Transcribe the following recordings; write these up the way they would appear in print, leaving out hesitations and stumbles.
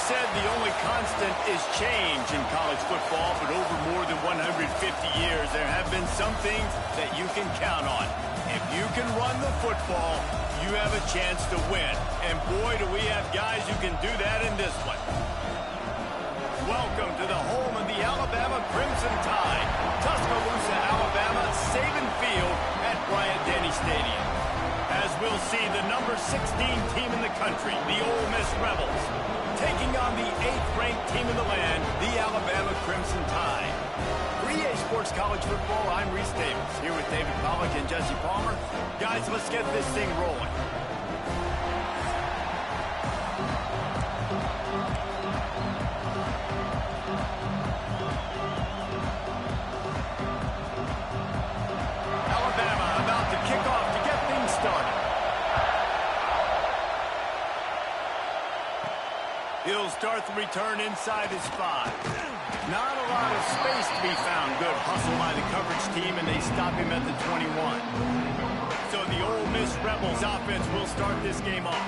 said the only constant is change in college football, but over more than 150 years, there have been some things that you can count on. If you can run the football, you have a chance to win. And boy, do we have guys who can do that in this one. Welcome to the home of the Alabama Crimson Tide, Tuscaloosa, Alabama, Saban Field at Bryant-Denny Stadium. As we'll see, the number 16 team in the country, the Ole Miss Rebels, taking on the 8th-ranked team in the land, the Alabama Crimson Tide. For EA Sports College Football, I'm Reese Davis, here with David Pollack and Jesse Palmer. Guys, let's get this thing rolling. He'll start the return inside his 5. Not a lot of space to be found. Good hustle by the coverage team, and they stop him at the 21. So the Ole Miss Rebels offense will start this game off.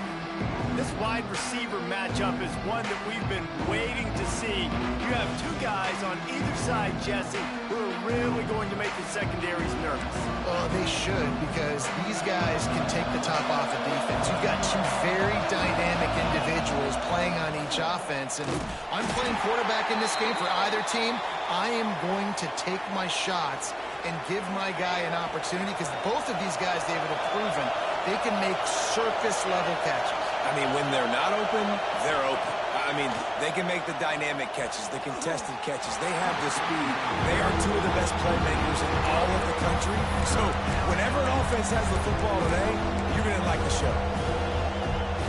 This wide receiver matchup is one that we've been waiting to see. You have two guys on either side, Jesse, who are really going to make the secondaries nervous. Well, they should, because these guys can take the top off the defense. You've got two very dynamic individuals playing on each offense, and if I'm playing quarterback in this game for either team, I am going to take my shots and give my guy an opportunity, because both of these guys, David, have proven they can make surface-level catches. I mean, when they're not open, they're open. I mean, they can make the dynamic catches, the contested catches. They have the speed. They are two of the best playmakers in all of the country. So whenever an offense has the football today, you're going to like the show.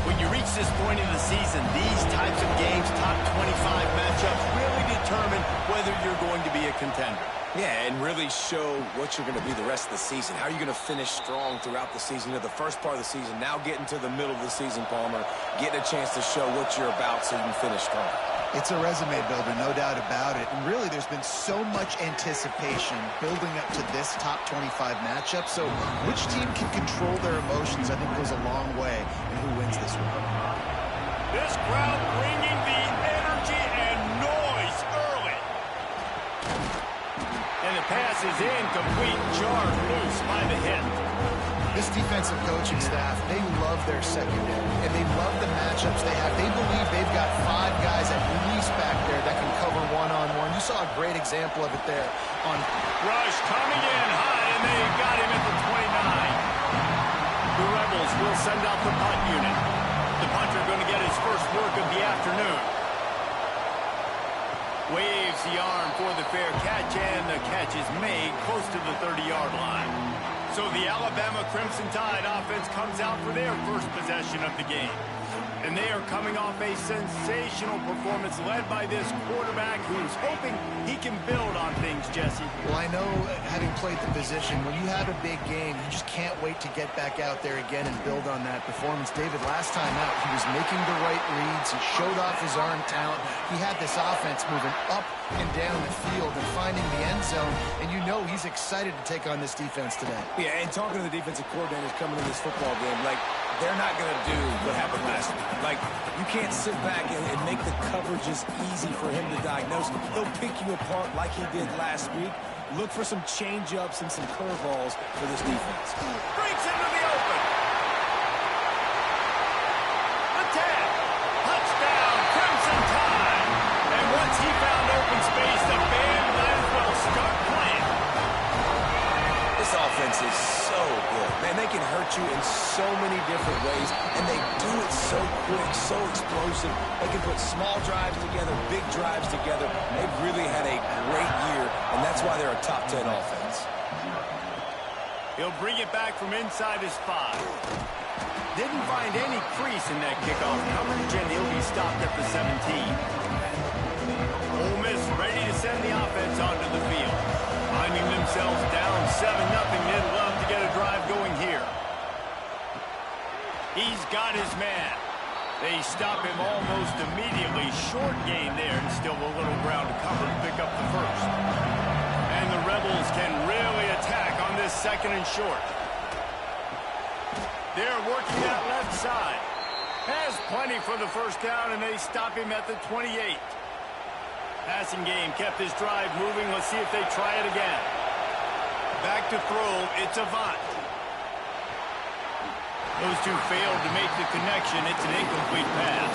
When you reach this point in the season, these types of games, top 25 matchups, really determine whether you're going to be a contender. Yeah, and really show what you're going to be the rest of the season. How are you going to finish strong throughout the season? You know, the first part of the season, now getting to the middle of the season, Palmer, getting a chance to show what you're about so you can finish strong. It's a resume builder, no doubt about it. And really, there's been so much anticipation building up to this top 25 matchup. So which team can control their emotions, I think, goes a long way in who wins this one. This crowd bringing the energy and noise early. And the pass is incomplete, jarred loose by the hit. This defensive coaching staff, they love their secondary, and they love the matchups they have. They believe they've got 5 guys at least back there that can cover one-on-one. You saw a great example of it there on rush coming in high, and they got him at the 29. The Rebels will send out the punt unit. The punter going to get his first work of the afternoon. Waves the arm for the fair catch, and the catch is made close to the 30-yard line. So the Alabama Crimson Tide offense comes out for their first possession of the game. And they are coming off a sensational performance led by this quarterback who's hoping he can build on things, Jesse. Well, I know, having played the position, when you have a big game, you just can't wait to get back out there again and build on that performance. David, last time out, he was making the right reads. He showed off his arm talent. He had this offense moving up and down the field and finding the end zone. And you know he's excited to take on this defense today. Yeah, and talking to the defensive coordinators coming in this football game, like, they're not going to do what happened last week. Like, you can't sit back and make the coverages easy for him to diagnose. He'll pick you apart like he did last week. Look for some change-ups and some curveballs for this defense. Breaks into the open. The tag. Touchdown, Crimson Tide. And once he found open space, the band might as well start playing. This offense is so good. Man, they can hurt you in so many different ways, and they do it so quick, so explosive. They can put small drives together, big drives together. They've really had a great year, and that's why they're a top 10 offense. He'll bring it back from inside his 5. Didn't find any crease in that kickoff coverage, and he'll be stopped at the 17. Ole Miss ready to send the offense onto the field. Finding themselves down 7-0, they'd love to get a drive going here. He's got his man. They stop him almost immediately. Short gain there, and still a little ground to cover to pick up the first. And the Rebels can really attack on this 2nd and short. They're working that left side. Has plenty for the first down, and they stop him at the 28. Passing game kept his drive moving. Let's see if they try it again. Back to throw. It's Avant. Those two failed to make the connection. It's an incomplete pass.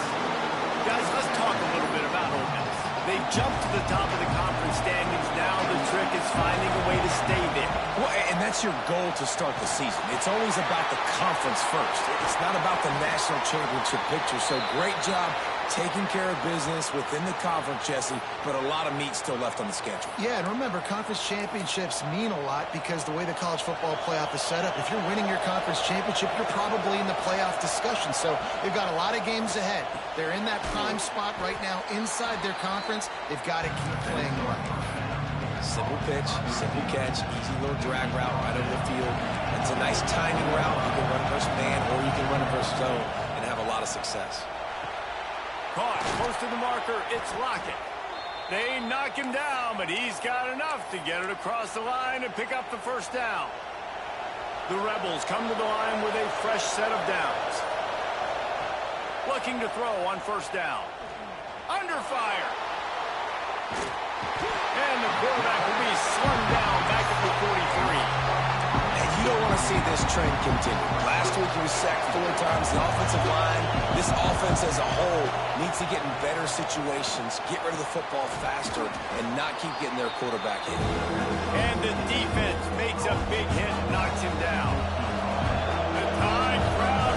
Guys, let's talk a little bit about Ole Miss. They jumped to the top of the conference standings. Now the trick is finding a way to stay there. Well, and that's your goal to start the season. It's always about the conference first. It's not about the national championship picture. So great job taking care of business within the conference, Jesse, but a lot of meat still left on the schedule. Yeah, and remember, conference championships mean a lot because the way the college football playoff is set up, if you're winning your conference championship, you're probably in the playoff discussion. So they've got a lot of games ahead. They're in that prime spot right now inside their conference. They've got to keep playing right. Simple pitch, simple catch, easy little drag route right over the field. It's a nice timing route. You can run versus man or you can run versus zone and have a lot of success. Caught close to the marker. It's Lockett. They knock him down, but he's got enough to get it across the line and pick up the first down. The Rebels come to the line with a fresh set of downs. Looking to throw on first down. Under fire. And the quarterback will be slung down back at the 43. And you don't want to see this trend continue. Last week he was sacked 4 times. The offensive line, this offense as a whole, needs to get in better situations, get rid of the football faster, and not keep getting their quarterback hit. And the defense makes a big hit and knocks him down. The Tide crowd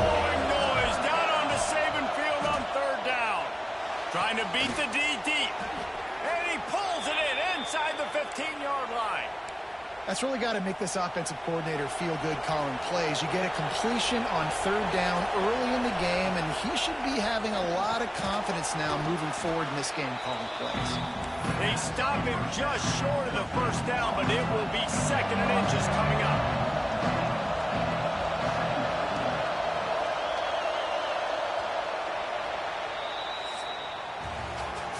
roaring noise down on the Saban field on third down. Trying to beat the D deep. And he pulls it in inside the 15-yard line. That's really got to make this offensive coordinator feel good calling plays. You get a completion on third down early in the game, and he should be having a lot of confidence now moving forward in this game calling plays. They stop him just short of the first down, but it will be second and inches coming up.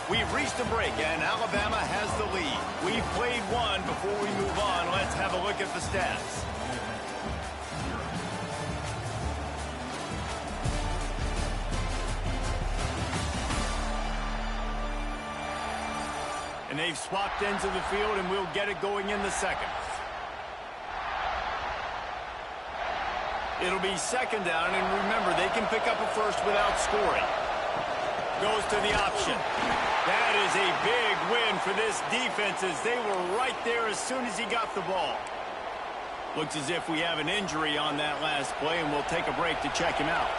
We've reached a break, and Alabama has the lead. We've played one. Before we move on, let's have a look at the stats. And they've swapped ends of the field, and we'll get it going in the second. It'll be second down, and remember, they can pick up a first without scoring. Goes to the option. That is a big win for this defense as they were right there as soon as he got the ball. Looks as if we have an injury on that last play, and we'll take a break to check him out.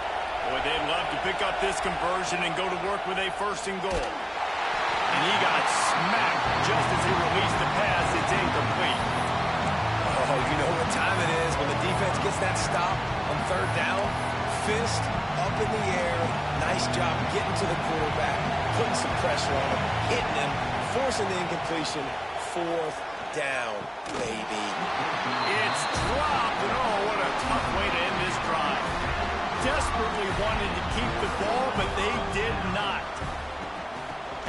Boy, they'd love to pick up this conversion and go to work with a first and goal. And he got smacked just as he released the pass. It's incomplete. Oh, you know what time it is when the defense gets that stop on third down. Fist up in the air. Nice job getting to the quarterback, putting some pressure on him, hitting him, forcing the incompletion. Fourth down, baby. It's dropped, and oh, what a tough way to end this drive. Desperately wanted to keep the ball, but they did not.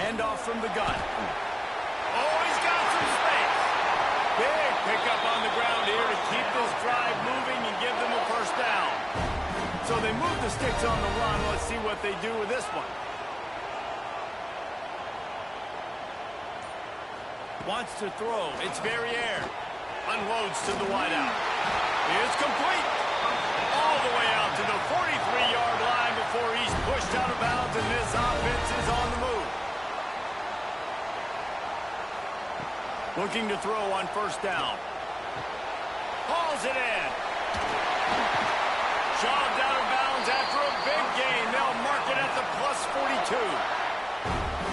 Handoff from the gun. Oh, he's got some space. Big pickup on the ground here to keep this drive moving and give them a first down. So they move the sticks on the run. Let's see what they do with this one. Wants to throw. It's Verrier. Unloads to the wideout. It's complete. All the way out to the 43-yard line before he's pushed out of bounds, and this offense is on the move. Looking to throw on first down. Hauls it in. Shoved out of bounds after a big gain. They'll mark it at the plus 42.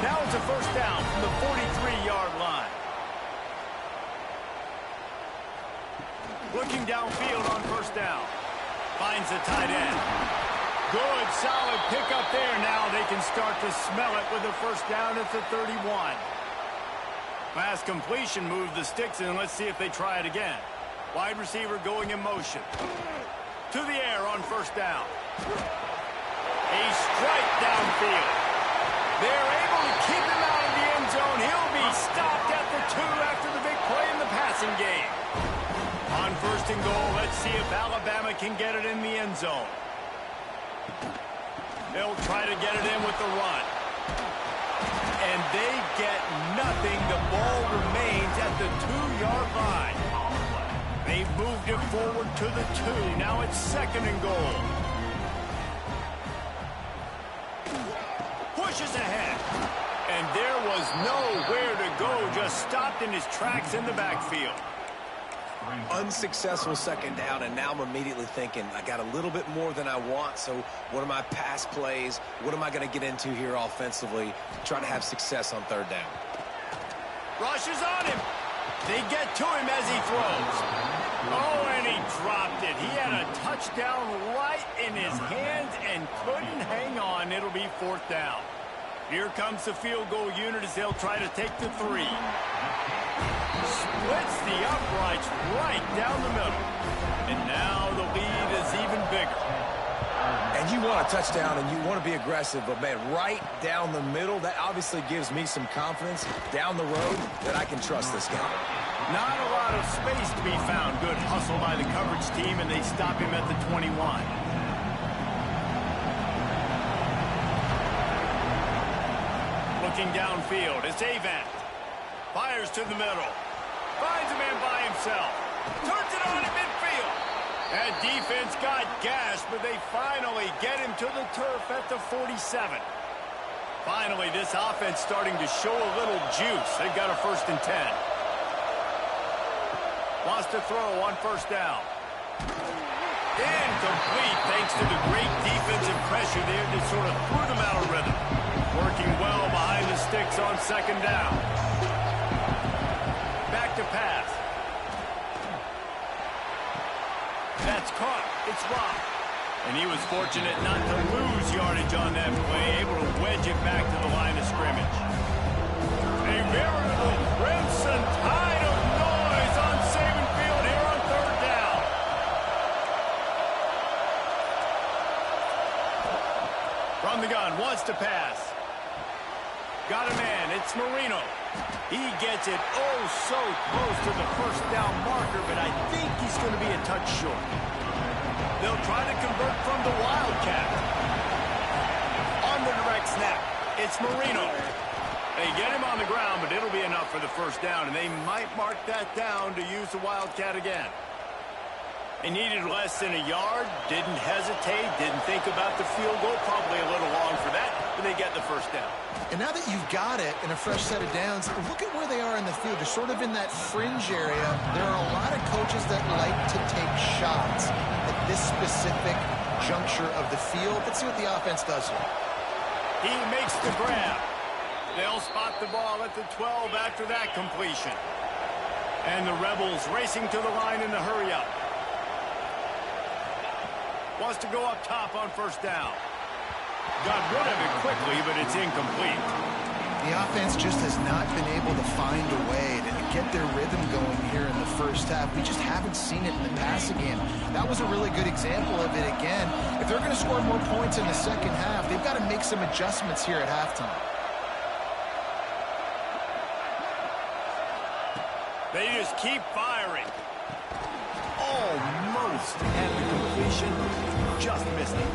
Now it's a first down from the 43-yard line. Looking downfield on first down. Finds the tight end. Good, solid pickup there. Now they can start to smell it with a first down at the 31. Pass completion moved the sticks in. Let's see if they try it again. Wide receiver going in motion. To the air on first down. A strike downfield. They're able to keep him out of the end zone. He'll be stopped at the 2 after the big play in the passing game. On first and goal, let's see if Alabama can get it in the end zone. They'll try to get it in with the run. And they get nothing. The ball remains at the 2-yard line. They've moved it forward to the 2. Now it's 2nd and goal. Pushes ahead. And there was nowhere to go. Just stopped in his tracks in the backfield. Unsuccessful 2nd down, and now I'm immediately thinking, I got a little bit more than I want, so what are my pass plays? What am I going to get into here offensively to try to have success on 3rd down? Rushes on him. They get to him as he throws. Oh, and he dropped it. He had a touchdown right in his hands and couldn't hang on. It'll be 4th down. Here comes the field goal unit as they'll try to take the 3. Splits the uprights right down the middle. And now the lead is even bigger. And you want a touchdown and you want to be aggressive, but, man, right down the middle, that obviously gives me some confidence down the road that I can trust this guy. Not a lot of space to be found. Good hustle by the coverage team, and they stop him at the 21. Looking downfield, it's Avant. Fires to the middle. Finds a man by himself. Turns it on at midfield. That defense got gashed, but they finally get him to the turf at the 47. Finally, this offense starting to show a little juice. They've got a 1st and 10. Wants to throw on 1st down. Incomplete thanks to the great defensive pressure there that sort of threw them out of rhythm. Working well behind the sticks on 2nd down. Back to pass. That's caught. It's Rock. And he was fortunate not to lose yardage on that play, able to wedge it back to the line of scrimmage. A veritable crimson tide of noise on Saban Field here on 3rd down. From the gun, wants to pass. Got a man. It's Marino. He gets it oh so close to the 1st down marker, but I think he's going to be a touch short. They'll try to convert from the Wildcat. On the direct snap, it's Marino. They get him on the ground, but it'll be enough for the 1st down, and they might mark that down to use the Wildcat again. They needed less than a yard, didn't hesitate, didn't think about the field goal, probably a little long for that, but they get the 1st down. And now that you've got it in a fresh set of downs, look at where they are in the field. They're sort of in that fringe area. There are a lot of coaches that like to take shots at this specific juncture of the field. Let's see what the offense does here. He makes the grab. They'll spot the ball at the 12 after that completion. And the Rebels racing to the line in the hurry-up. Wants to go up top on 1st down. Got rid of it quickly, but it's incomplete. The offense just has not been able to find a way to get their rhythm going here in the 1st half. We just haven't seen it in the passing game. That was a really good example of it again. If they're going to score more points in the 2nd half, they've got to make some adjustments here at halftime. They just keep firing. Almost at the completion. Just missed it.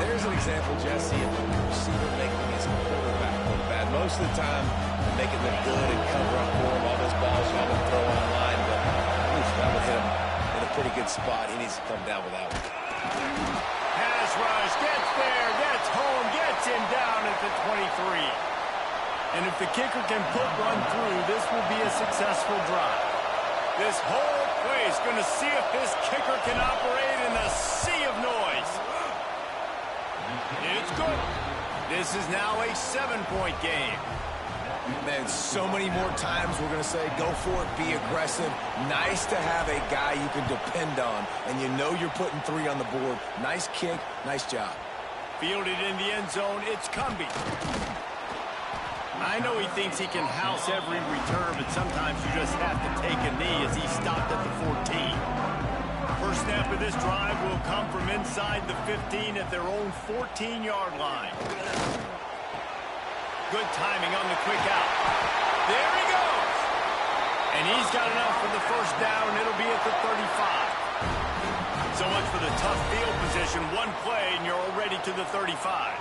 There's an example, Jesse, of the receiver making his quarterback look bad. Most of the time, they make it look good and cover up for him. All those balls y'all been throwing online, but that would hit him in a pretty good spot. He needs to come down with that one. Pass rush, gets there, gets home, gets him down at the 23. And if the kicker can put one through, this will be a successful drive. This whole place going to see if this kicker can operate in the sea of noise. It's good. This is now a 7-point game. Man, so many more times we're going to say, go for it, be aggressive. Nice to have a guy you can depend on, and you know you're putting 3 on the board. Nice kick, nice job. Fielded in the end zone, it's Cumbie. I know he thinks he can house every return, but sometimes you just have to take a knee as he stopped at the 14. First snap of this drive will come from inside the 15 at their own 14-yard line. Good timing on the quick out. There he goes. And he's got enough for the 1st down. It'll be at the 35. So much for the tough field position. One play, and you're already to the 35.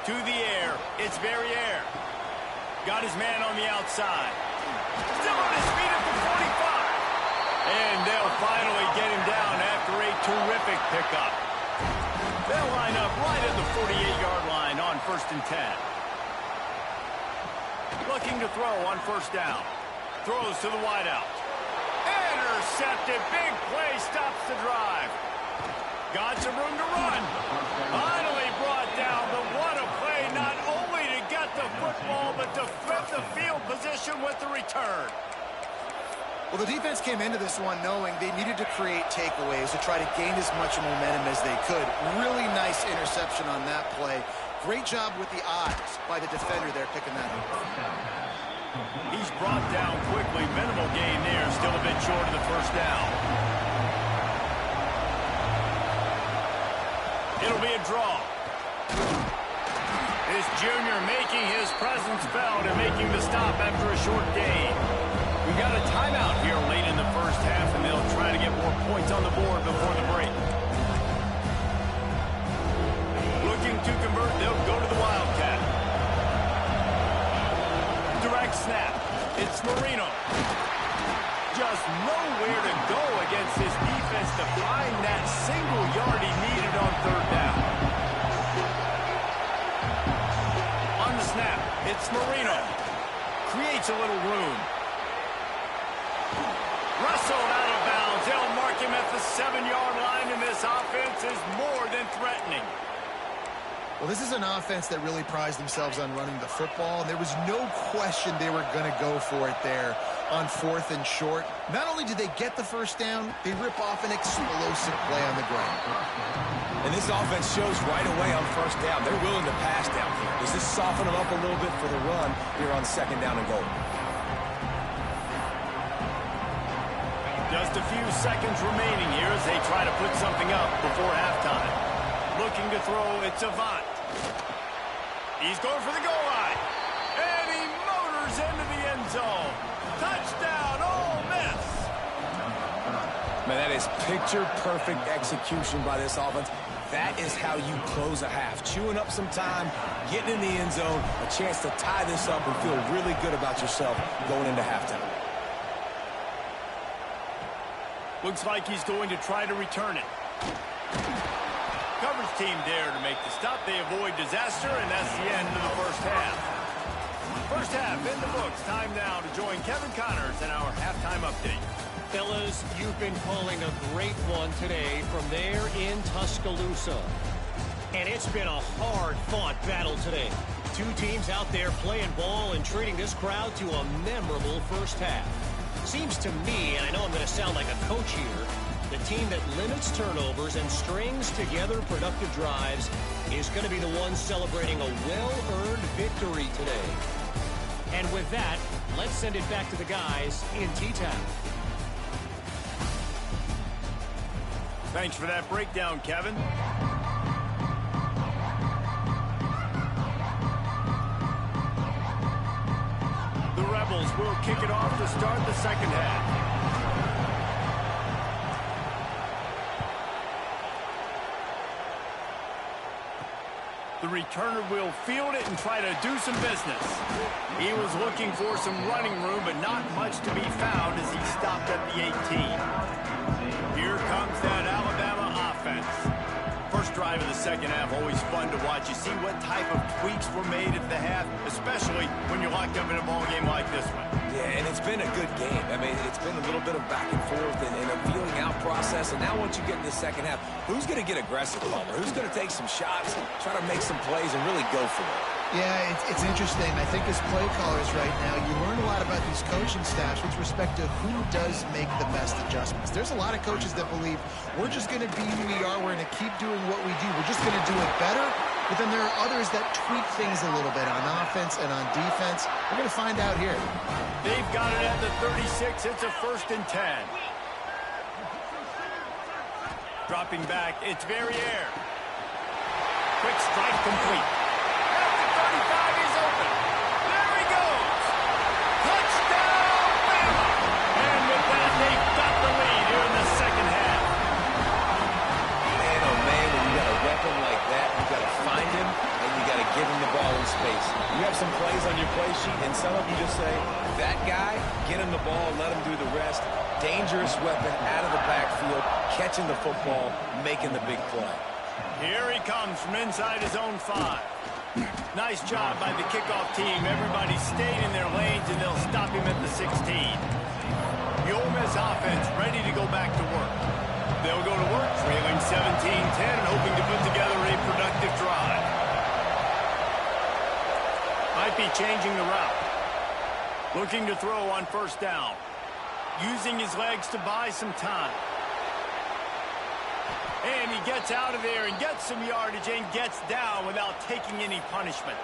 To the air. It's Verrier. Got his man on the outside. Still on his feet at the 45. And they'll finally get him down after a terrific pickup. They'll line up right at the 48-yard line on 1st and 10. Looking to throw on 1st down. Throws to the wideout. Intercepted. Big play. Stops the drive. Got some room to run. Finally brought down. But what a play. Not only to get the football, but to flip the field position with the return. Well, the defense came into this one knowing they needed to create takeaways to try to gain as much momentum as they could. Really nice interception on that play. Great job with the eyes by the defender there picking that up. He's brought down quickly. Minimal gain there. Still a bit short of the 1st down. It'll be a draw. This junior making his presence felt and making the stop after a short gain. We've got a timeout here late in the 1st half, and they'll try to get more points on the board before the break. Looking to convert, they'll go to the Wildcat. Direct snap. It's Marino. Just nowhere to go against his defense to find that single yard he needed on 3rd down. On the snap, it's Marino. Creates a little room. Wrestled out of bounds. They'll mark him at the 7-yard line, and this offense is more than threatening. Well, this is an offense that really prized themselves on running the football, and there was no question they were going to go for it there on 4th and short. Not only did they get the 1st down, they rip off an explosive play on the ground. And this offense shows right away on 1st down. They're willing to pass down here. Does this soften them up a little bit for the run here on 2nd down and goal? Just a few seconds remaining here as they try to put something up before halftime. Looking to throw, it's Avant. He's going for the goal line. And he motors into the end zone. Touchdown, Ole Miss. Man, that is picture-perfect execution by this offense. That is how you close a half. Chewing up some time, getting in the end zone, a chance to tie this up and feel really good about yourself going into halftime. Looks like he's going to try to return it. Coverage team there to make the stop. They avoid disaster, and that's the end of the 1st half. 1st half in the books. Time now to join Kevin Connors in our halftime update. Fellas, you've been calling a great one today from there in Tuscaloosa. And it's been a hard-fought battle today. Two teams out there playing ball and treating this crowd to a memorable 1st half. Seems to me, and I know I'm going to sound like a coach here, the team that limits turnovers and strings together productive drives is going to be the one celebrating a well-earned victory today. And with that, let's send it back to the guys in T-Town. Thanks for that breakdown, Kevin. The Rebels will kick it off to start the 2nd half. The returner will field it and try to do some business. He was looking for some running room, but not much to be found as he stopped at the 18. Here comes that Alabama offense. First drive of the 2nd half, always fun to watch. You see what type of tweaks were made at the half, especially when you're locked up in a ball game like this one. Yeah, and it's been a good game. I mean, it's been a little bit of back and forth and a feeling out process. And now once you get in the 2nd half, who's going to get aggressive, Palmer? Who's going to take some shots, try to make some plays, and really go for it? Yeah, it's interesting. I think as play callers right now, you learn a lot about these coaching staffs with respect to who does make the best adjustments. There's a lot of coaches that believe we're just going to be who we are. We're going to keep doing what we do. We're just going to do it better. But then there are others that tweak things a little bit on offense and on defense. We're going to find out here. They've got it at the 36. It's a 1st and 10. Dropping back, it's Verrier. Quick strike complete. At the 35, he's open. There he goes. Touchdown, Bama. And with that, they've got the lead here in the 2nd half. on your play sheet, and some of you just say, that guy, get him the ball, let him do the rest. Dangerous weapon out of the backfield, catching the football, making the big play. Here he comes from inside his own 5. Nice job by the kickoff team. Everybody stayed in their lanes, and they'll stop him at the 16. The Ole Miss offense ready to go back to work. They'll go to work, trailing 17-10 and hoping to put together a productive drive. Might be changing the route. Looking to throw on first down. Using his legs to buy some time. And he gets out of there and gets some yardage and gets down without taking any punishment.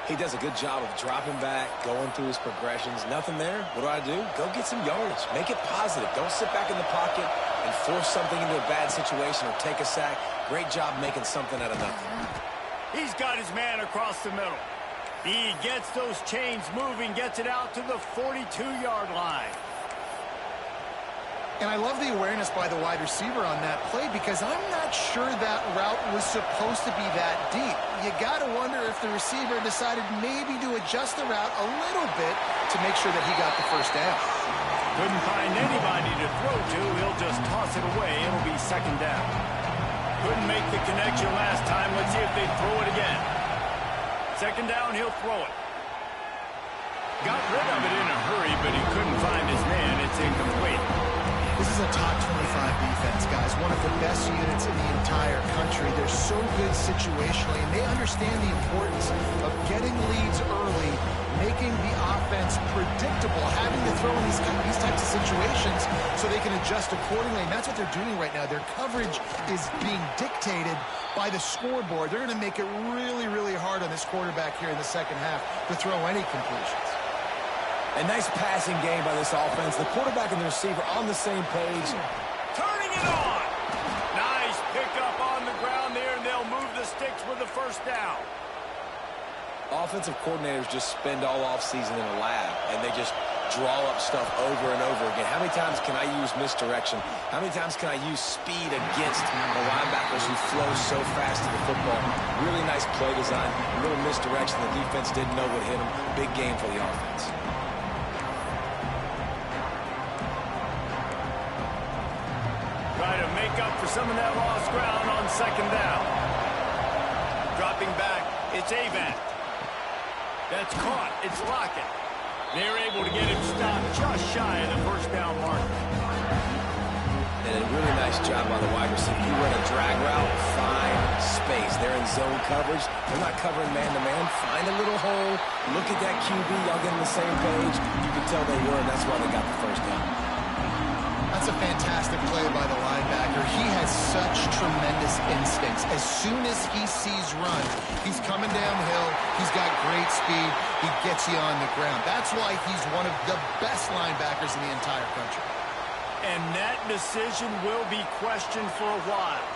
He does a good job of dropping back, going through his progressions. Nothing there. What do? Go get some yardage. Make it positive. Don't sit back in the pocket and force something into a bad situation or take a sack. Great job making something out of nothing. He's got his man across the middle. He gets those chains moving, gets it out to the 42-yard line. And I love the awareness by the wide receiver on that play because I'm not sure that route was supposed to be that deep. You got to wonder if the receiver decided maybe to adjust the route a little bit to make sure that he got the first down. Couldn't find anybody to throw to. He'll just toss it away. It'll be second down. Couldn't make the connection last time. Let's see if they throw it again. Second down, he'll throw it. Got rid of it in a hurry, but he couldn't find his man. It's incomplete. This is a top 25 defense, guys. One of the best units in the entire country. They're so good situationally, and they understand the importance of getting leads early, making the offense predictable, having to throw in these types of situations so they can adjust accordingly. And that's what they're doing right now. Their coverage is being dictated by the scoreboard. They're going to make it really, really hard on this quarterback here in the second half to throw any completions. A nice passing game by this offense. The quarterback and the receiver on the same page. Turning it on. Nice pickup on the ground there, and they'll move the sticks with the first down. Offensive coordinators just spend all offseason in a lab, and they just draw up stuff over and over again. How many times can I use misdirection? How many times can I use speed against the linebackers who flow so fast to the football? Really nice play design, a little misdirection. The defense didn't know what hit them. Big game for the offense. Try to make up for some of that lost ground on second down. Dropping back, it's Avant. That's caught, it's Lockett. They're able to get him stopped just shy of the first down mark. And a really nice job by the wide receiver. He ran a drag route, find space. They're in zone coverage. They're not covering man-to-man. Find a little hole. Look at that QB. Y'all get on the same page. You can tell they were, and that's why they got the first down. That's a fantastic play by the linebacker. He has such tremendous instincts. As soon as he sees run, he's coming downhill. He's got great speed. He gets you on the ground. That's why he's one of the best linebackers in the entire country. And that decision will be questioned for a while.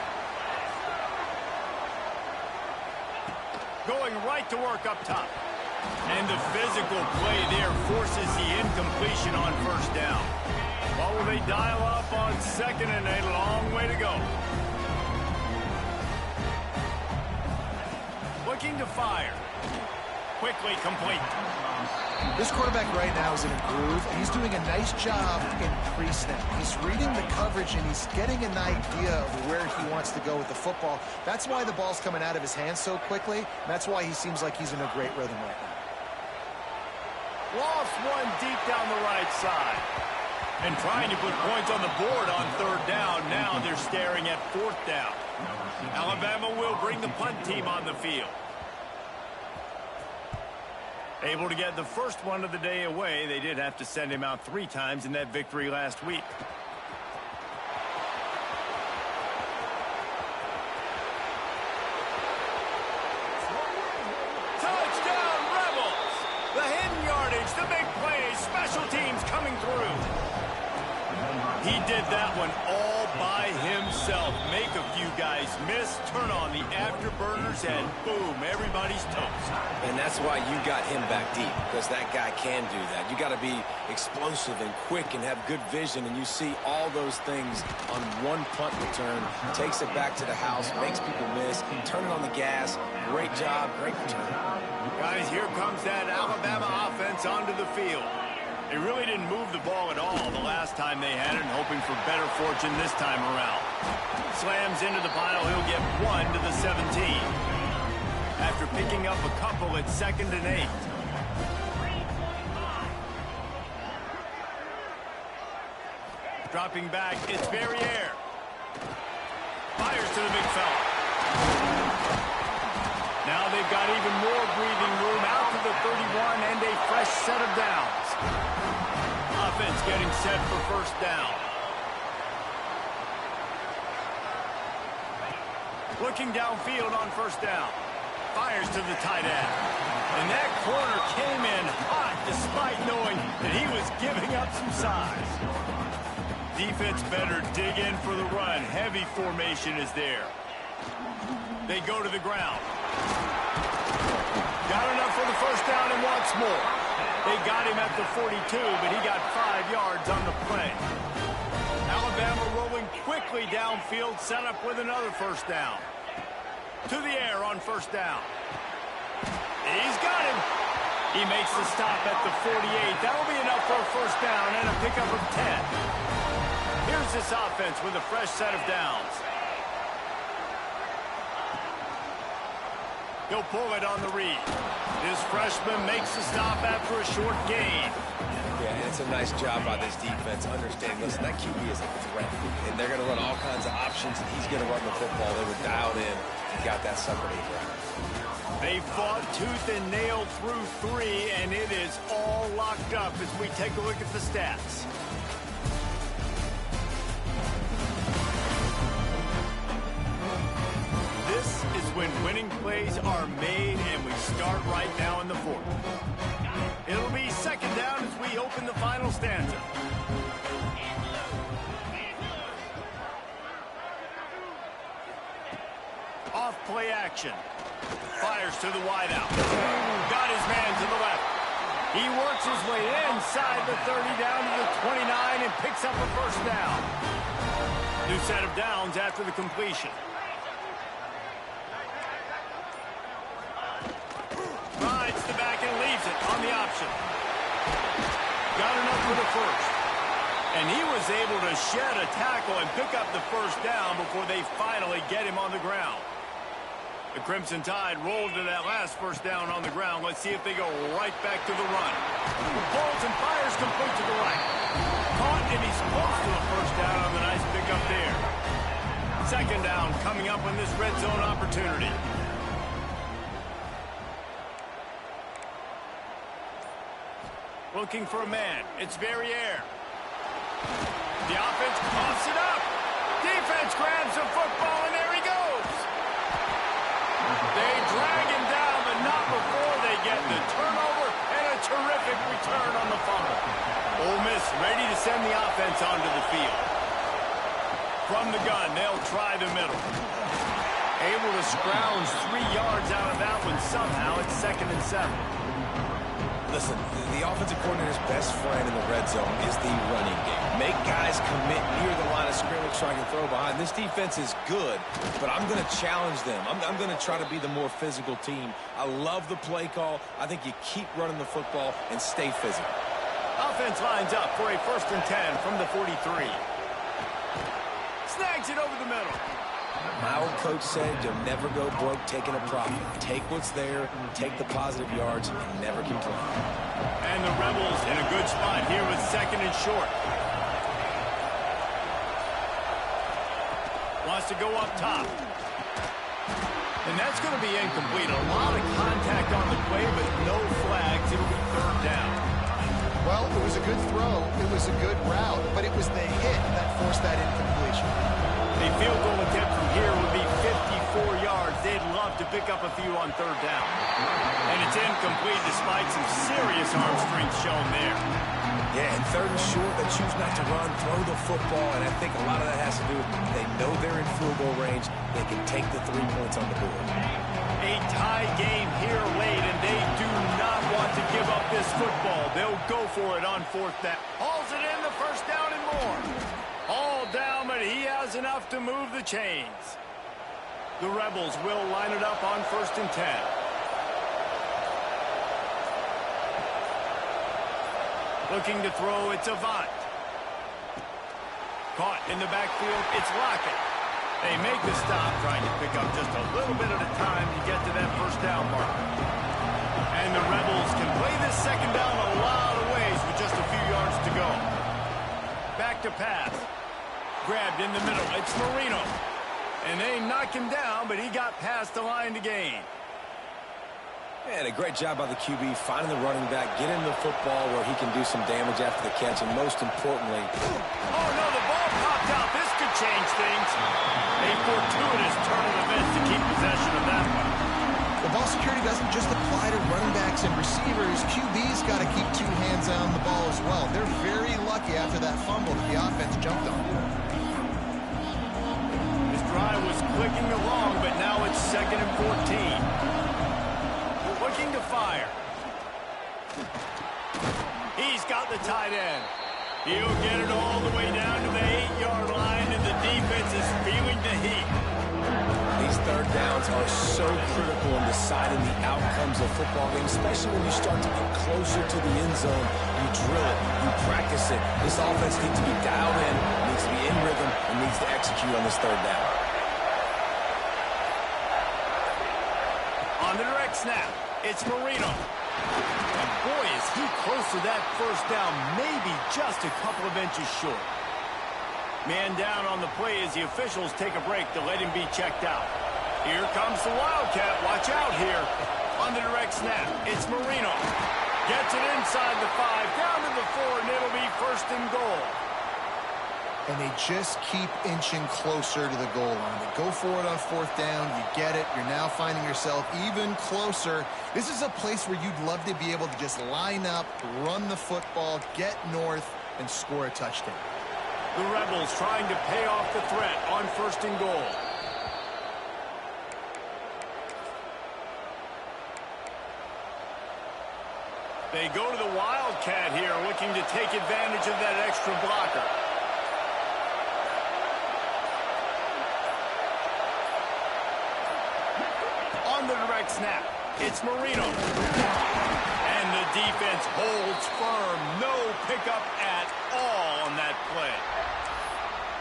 Going right to work up top. And the physical play there forces the incompletion on first down. What will they dial up on second, and a long way to go. Looking to fire. Quickly complete. This quarterback right now is in a groove, and he's doing a nice job in pre-snap. He's reading the coverage, and he's getting an idea of where he wants to go with the football. That's why the ball's coming out of his hands so quickly, and that's why he seems like he's in a great rhythm right now. Lost one deep down the right side. And trying to put points on the board on third down. Now they're staring at fourth down. Alabama will bring the punt team on the field. Able to get the first one of the day away. They did have to send him out 3 times in that victory last week. Touchdown, Rebels! The hidden yardage, the big plays, special teams coming through. He did that one all by himself. Make a few guys miss, turn on the afterburners, and boom, everybody's toast. And that's why you got him back deep, because because that guy can do that. You got to be explosive and quick and have good vision, and you see all those things on one punt return. Takes it back to the house, makes people miss, turn it on the gas. Great job, great return. Guys, here comes that Alabama offense onto the field. They really didn't move the ball at all the last time they had it, and hoping for better fortune this time around. Slams into the pile, he'll get 1 to the 17. After picking up a couple at 2nd and 8. Dropping back, it's Verrier. Fires to the big fella. Now they've got even more breathing room out to the 31 and a fresh set of downs. Offense getting set for first down. Looking downfield on first down. Fires to the tight end. And that corner came in hot despite knowing that he was giving up some size. Defense better dig in for the run. Heavy formation is there. They go to the ground. Got enough for the first down and wants more. They got him at the 42, but he got 5 yards on the play. Alabama rolling quickly downfield, set up with another first down. To the air on first down. He's got him. He makes the stop at the 48. That'll be enough for a first down and a pickup of 10. Here's this offense with a fresh set of downs. He'll pull it on the read. This freshman makes the stop after a short gain. Yeah, and it's a nice job by this defense understanding, listen, that QB is a threat, and they're going to run all kinds of options, and he's going to run the football. They were dialed in and got that sucker to the ground. They fought tooth and nail through 3, and it is all locked up as we take a look at the stats. This is when winning plays are made, and we start right now in the 4th. It'll be second down as we open the final stanza. Off play action. Fires to the wideout. Got his man to the left. He works his way inside the 30 down to the 29 and picks up a first down. New set of downs after the completion. Rides the back and leaves it on the option. Got enough for the first. And he was able to shed a tackle and pick up the first down before they finally get him on the ground. The Crimson Tide rolled to that last first down on the ground. Let's see if they go right back to the run. Pulls and fires complete to the right. Caught, and he's close to a first down on the nice pickup there. Second down coming up on this red zone opportunity. Looking for a man. It's Verrier. The offense coughs it up. Defense grabs the football, and there he goes. They drag him down, but not before they get the turnover and a terrific return on the fumble. Ole Miss ready to send the offense onto the field. From the gun, they'll try the middle. Able to scrounge 3 yards out of that one somehow. It's 2nd and 7. Listen, the offensive coordinator's best friend in the red zone is the running game. Make guys commit near the line of scrimmage so I can throw behind. This defense is good, but I'm going to challenge them. I'm going to try to be the more physical team. I love the play call. I think you keep running the football and stay physical. Offense lines up for a 1st and 10 from the 43. Snags it over the middle. My old coach said you'll never go broke taking a profit. Take what's there, take the positive yards, and never complain. And the Rebels in a good spot here with 2nd and short. Wants to go up top. And that's going to be incomplete. A lot of contact on the play, but no flags. It'll be 3rd down. Well, it was a good throw. It was a good route, but it was the hit that forced that incompletion. A field goal attempt from here would be 54 yards. They'd love to pick up a few on 3rd down. And it's incomplete despite some serious arm strength shown there. Yeah, and 3rd and short, they choose not to run, throw the football, and I think a lot of that has to do with they know they're in field goal range. They can take the 3 points on the board. A tie game here late, and they do not want to give up this football. They'll go for it on fourth down. Hauls it in, the first down and more. All down, but he has enough to move the chains. The Rebels will line it up on 1st and 10. Looking to throw, it's Avant. Caught in the backfield, it's Lockett. They make the stop, trying to pick up just a little bit at a time to get to that first down marker. And the Rebels can play this second down a lot of ways with just a few yards to go. Back to pass. Grabbed in the middle, it's Marino. And they knock him down, but he got past the line to gain. And a great job by the QB finding the running back, getting the football where he can do some damage after the catch, and most importantly... Oh, no, the ball popped out. This could change things. A fortuitous turn of events to keep possession of that one. The ball security doesn't just apply to running backs and receivers. QB's got to keep two hands on the ball as well. They're very lucky after that fumble that the offense jumped on. This drive was clicking along, but now it's 2nd and 14. Looking to fire. He's got the tight end. He'll get it all the way down to the 8-yard line, and the defense is feeling the heat. These third downs are so critical in deciding the outcomes of football games, especially when you start to get closer to the end zone. You drill it, you practice it. This offense needs to be dialed in, needs to be in rhythm, and needs to execute on this third down. On the direct snap, it's Marino. And boy, is he close to that first down, maybe just a couple of inches short. Man down on the play as the officials take a break to let him be checked out. Here comes the Wildcat. Watch out here. On the direct snap, it's Marino. Gets it inside the 5, down to the 4, and it'll be 1st and goal. And they just keep inching closer to the goal line. They go for it on 4th down. You get it. You're now finding yourself even closer. This is a place where you'd love to be able to just line up, run the football, get north, and score a touchdown. The Rebels trying to pay off the threat on 1st and goal. They go to the Wildcat here, looking to take advantage of that extra blocker. On the direct snap, it's Marino. And the defense holds firm. No pickup at all on that play.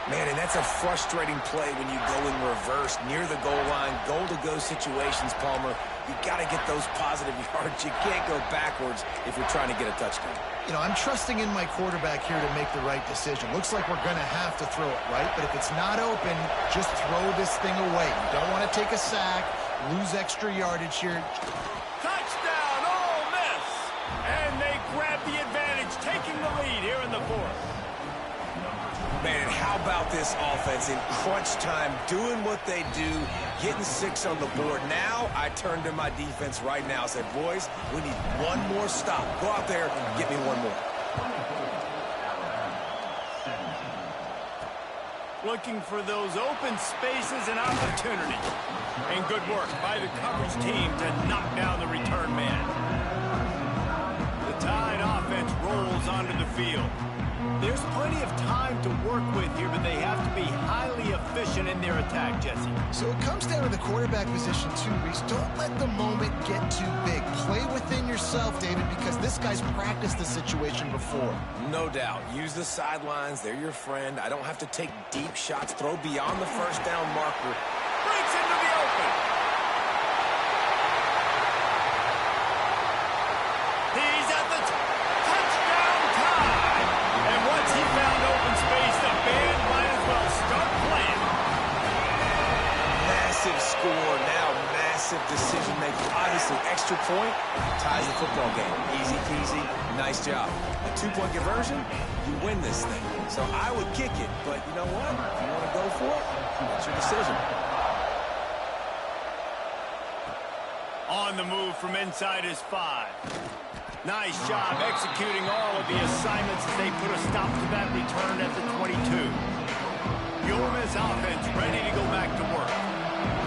Man, and that's a frustrating play when you go in reverse near the goal line, goal-to-go situations, Palmer. You got to get those positive yards. You can't go backwards if you're trying to get a touchdown. You know, I'm trusting in my quarterback here to make the right decision. Looks like we're going to have to throw it, right? But if it's not open, just throw this thing away. You don't want to take a sack, lose extra yardage here. Touchdown, Ole Miss! And they grab the advantage, taking the lead here in the 4th. Man, how about this offense in crunch time, doing what they do, getting 6 on the board. Now I turn to my defense right now and say, boys, we need one more stop. Go out there and get me one more. Looking for those open spaces and opportunity. And good work by the coverage team to knock down the return man. The Tide offense rolls onto the field. There's plenty of time to work with here, but they have to be highly efficient in their attack, Jesse. So it comes down to the quarterback position, too, Reese. Don't let the moment get too big. Play within yourself, David, because this guy's practiced the situation before. No doubt. Use the sidelines. They're your friend. I don't have to take deep shots. Throw beyond the first down marker. Breaks into the open. He's at the touchdown time. And once he found open space, the band might as well start playing. Massive score. Now massive decision-making. Obviously, extra point ties the football game. Easy peasy. Nice job. A 2-point conversion, you win this thing. So I would kick it, but you know what? If you want to go for it, that's your decision. On the move from inside his 5. Nice job executing all of the assignments as they put a stop to that return at the 22. The Ole Miss offense ready to go back to work.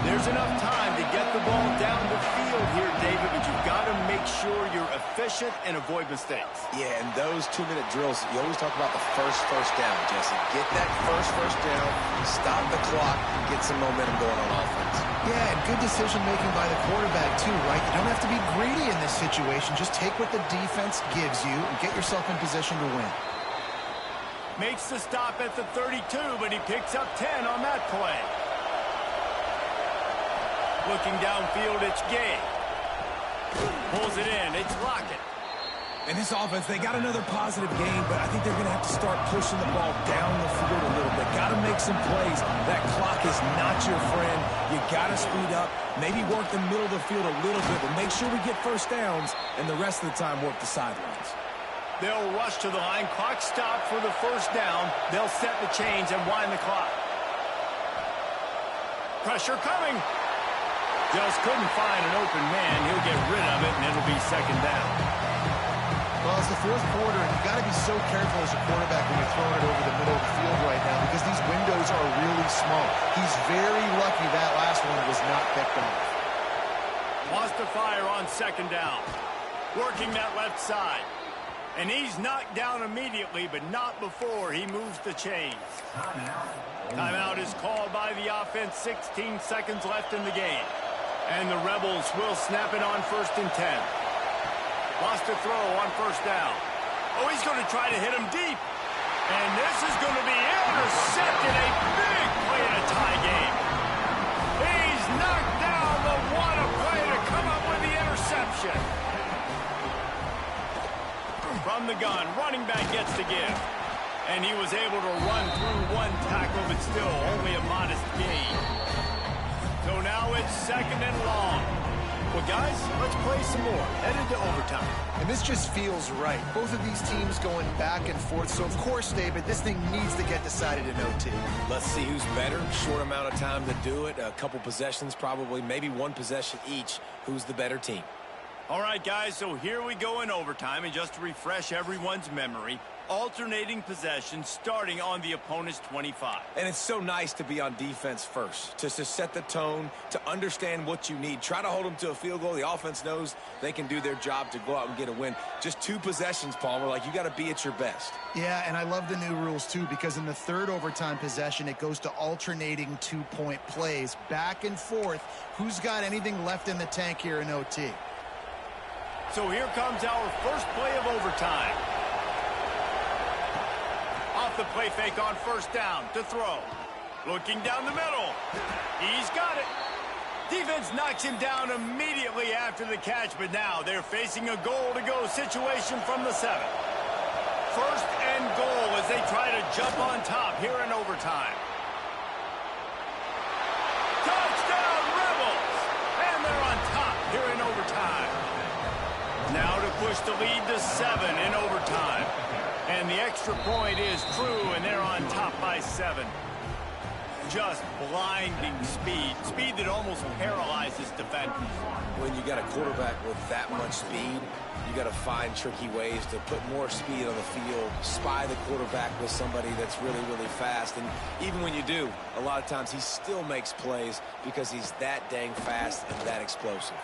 There's enough time to get the ball down the field here, David, but you've got to make sure you're efficient and avoid mistakes. Yeah, and those 2-minute drills, you always talk about the first down, Jesse. Get that first down, stop the clock, get some momentum going on offense. Yeah, and good decision-making by the quarterback, too, right? You don't have to be greedy in this situation. Just take what the defense gives you and get yourself in position to win. Makes the stop at the 32, but he picks up 10 on that play. Looking downfield, it's Gay. Pulls it in, it's Lockett. In this offense, they got another positive game, but I think they're going to have to start pushing the ball down the field a little bit. Got to make some plays. That clock is not your friend. You got to speed up, maybe work the middle of the field a little bit, but make sure we get first downs, and the rest of the time work the sidelines. They'll rush to the line. Clock stop for the first down. They'll set the chains and wind the clock. Pressure coming. Just couldn't find an open man. He'll get rid of it, and it'll be second down. Well, it's the fourth quarter, and you've got to be so careful as a quarterback when you're throwing it over the middle of the field right now because these windows are really small. He's very lucky that last one was not picked off. Wants to fire on second down. Working that left side. And he's knocked down immediately, but not before he moves the chains. Timeout is called by the offense. 16 seconds left in the game. And the Rebels will snap it on 1st and 10. Lost to throw on first down. Oh, he's going to try to hit him deep. And this is going to be intercepted. A big play in a tie game. He's knocked down the one play to come up with the interception. From the gun, running back gets the give. And he was able to run through one tackle, but still only a modest gain. So now it's second and long. Well, guys, let's play some more. Headed to overtime. And this just feels right. Both of these teams going back and forth. So, of course, David, this thing needs to get decided in OT. Let's see who's better. Short amount of time to do it. A couple possessions, probably, maybe one possession each. Who's the better team? All right, guys, so here we go in overtime. And just to refresh everyone's memory, alternating possessions starting on the opponent's 25. And it's so nice to be on defense first, to set the tone, to understand what you need. Try to hold them to a field goal. The offense knows they can do their job to go out and get a win. Just 2 possessions, Palmer, like you got to be at your best. Yeah, and I love the new rules, too, because in the third overtime possession, it goes to alternating 2-point plays. Back and forth. Who's got anything left in the tank here in OT? So here comes our first play of overtime. Off the play fake on first down to throw. Looking down the middle. He's got it. Defense knocks him down immediately after the catch, but now they're facing a goal-to-go situation from the 7. First and goal as they try to jump on top here in overtime. Touchdown, Rebels! And they're on top here in overtime. Now to push the lead to 7 in overtime. And the extra point is true, and they're on top by 7. Just blinding speed. Speed that almost paralyzes defenders. When you got a quarterback with that much speed, you got to find tricky ways to put more speed on the field, spy the quarterback with somebody that's really, really fast. And even when you do, a lot of times he still makes plays because he's that dang fast and that explosive.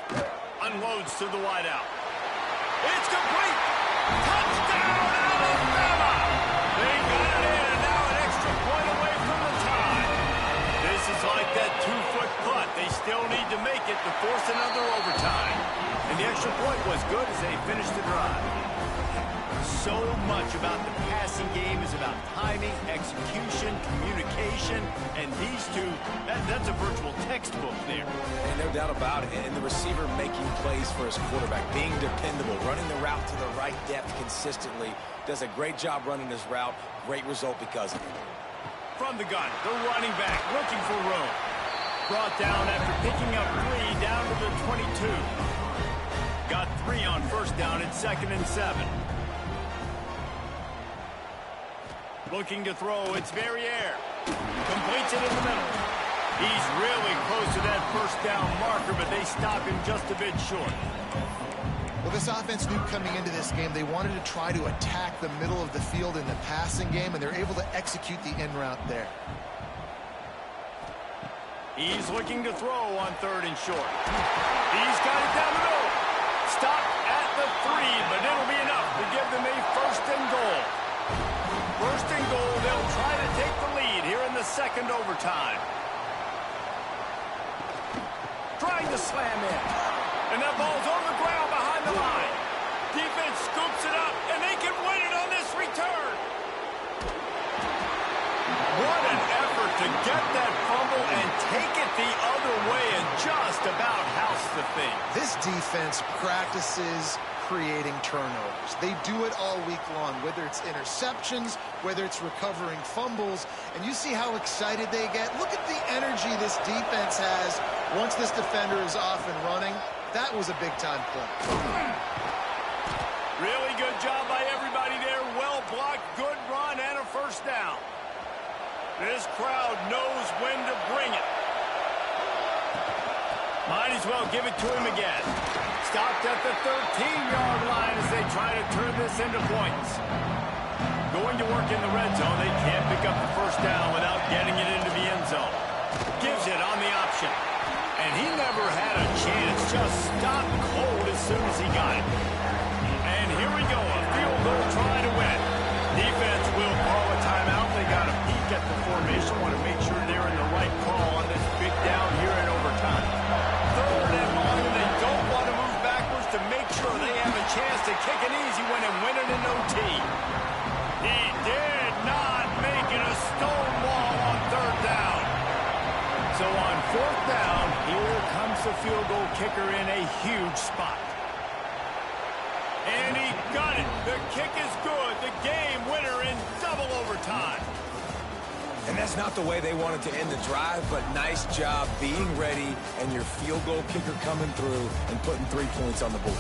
Unloads to the wideout. It's complete. Touchdown, Alabama! They got it in, and now an extra point away from the tie. This is like that 2-foot putt. They still need to make it to force another overtime. And the extra point was good as they finished the drive. So much about the passing game is about timing, execution, communication, and these two, that's a virtual textbook there. And no doubt about it. And the receiver making plays for his quarterback, being dependable, running the route to the right depth consistently, does a great job running his route. Great result because of it. From the gun, the running back looking for room. Brought down after picking up 3 down to the 22. Got 3 on first down at 2nd and 7. Looking to throw, it's Verrier. Completes it in the middle. He's really close to that first down marker, but they stop him just a bit short. Well, this offense knew coming into this game they wanted to try to attack the middle of the field in the passing game, and they're able to execute the in route there. He's looking to throw on 3rd and short. He's got it down the middle. Stop at the 3, but it'll be enough to give them a 1st and goal. 1st and goal, they'll try to take the lead here in the 2nd overtime. Trying to slam in. And that ball's on the ground behind the line. Defense scoops it up, and they can win it on this return. What an effort to get that fumble and take it the other way and just about house the thing. This defense practices creating turnovers. They do it all week long, whether it's interceptions, whether it's recovering fumbles, and you see how excited they get. Look at the energy this defense has once this defender is off and running. That was a big-time play. Really good job by everybody there. Well blocked, good run, and a 1st down. This crowd knows when to bring it. Might as well give it to him again. Stopped at the 13-yard line as they try to turn this into points. Going to work in the red zone. They can't pick up the 1st down without getting it into the end zone. Gives it on the option. And he never had a chance. Just stopped cold as soon as he got it. And here we go. A field goal try to win. Defense will call a timeout. They got a peek at the formation. Want to make sure they're in the right call on this big down here in overtime. 3rd and long, and they don't want to move backwards to make sure they have a chance to kick an easy one and win it in OT. He did not make it a stone wall on 3rd down. So on 4th down, here comes the field goal kicker in a huge spot. And he got it. The kick is good. The game winner in double overtime. And that's not the way they wanted to end the drive, but nice job being ready and your field goal kicker coming through and putting 3 points on the board.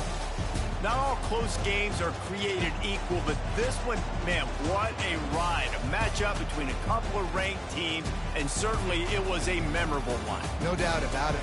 Not all close games are created equal, but this one, man, what a ride. A matchup between a couple of ranked teams, and certainly it was a memorable one. No doubt about it.